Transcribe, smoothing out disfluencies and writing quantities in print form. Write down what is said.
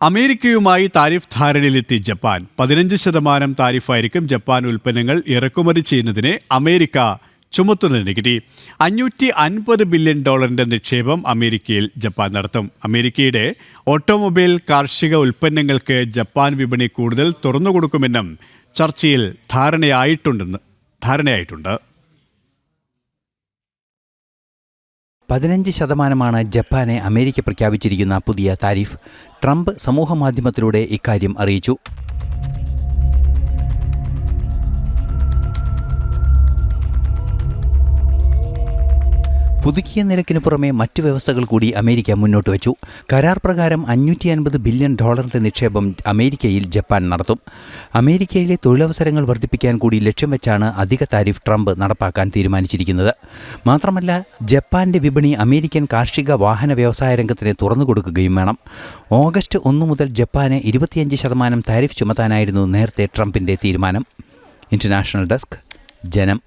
അമേരിക്കയുമായി tariff ധാരണയിലെത്തി Japan. 15% താരിഫായിരിക്കും Japan ഉൽപ്പന്നങ്ങൾ ഇറക്കുമതി ചെയ്യുന്നതിന് അമേരിക്ക ചുമത്തുന്ന നികുതി. $550 ബില്യൺ നിക്ഷേപം അമേരിക്കയിൽ ജപ്പാൻ നടത്തും. അമേരിക്കയുടെ ഓട്ടോമൊബൈൽ കാർഷിക ഉൽപ്പന്നങ്ങൾക്ക് ജപ്പാൻ വിപണി കൂടുതൽ തുറന്നുകൊടുക്കുമെന്നും ചർച്ചയിൽ ധാരണയായിട്ടുണ്ട്. 15% ജപ്പാനെ അമേരിക്ക പ്രഖ്യാപിച്ചിരിക്കുന്ന പുതിയ താരിഫ്. ട്രംപ് സമൂഹമാധ്യമത്തിലൂടെ ഇക്കാര്യം അറിയിച്ചു. പുതുക്കിയ നിരക്കിനു പുറമെ മറ്റു വ്യവസ്ഥകൾ കൂടി അമേരിക്ക മുന്നോട്ട് വച്ചു. കരാർ പ്രകാരം $550 ബില്യൺ നിക്ഷേപം അമേരിക്കയിൽ ജപ്പാൻ നടത്തും. അമേരിക്കയിലെ തൊഴിലവസരങ്ങൾ വർദ്ധിപ്പിക്കാൻ കൂടി ലക്ഷ്യം വെച്ചാണ് അധിക താരിഫ് ട്രംപ് നടപ്പാക്കാൻ തീരുമാനിച്ചിരിക്കുന്നത്. മാത്രമല്ല, ജപ്പാന്റെ വിപണി അമേരിക്കൻ കാർഷിക വാഹന വ്യവസായ രംഗത്തിന് തുറന്നുകൊടുക്കുകയും വേണം. ഓഗസ്റ്റ് 1 മുതൽ ജപ്പാന് 25% താരിഫ് ചുമത്താനായിരുന്നു നേരത്തെ ട്രംപിന്റെ തീരുമാനം. ഇന്റർനാഷണൽ ഡെസ്ക്, ജനം.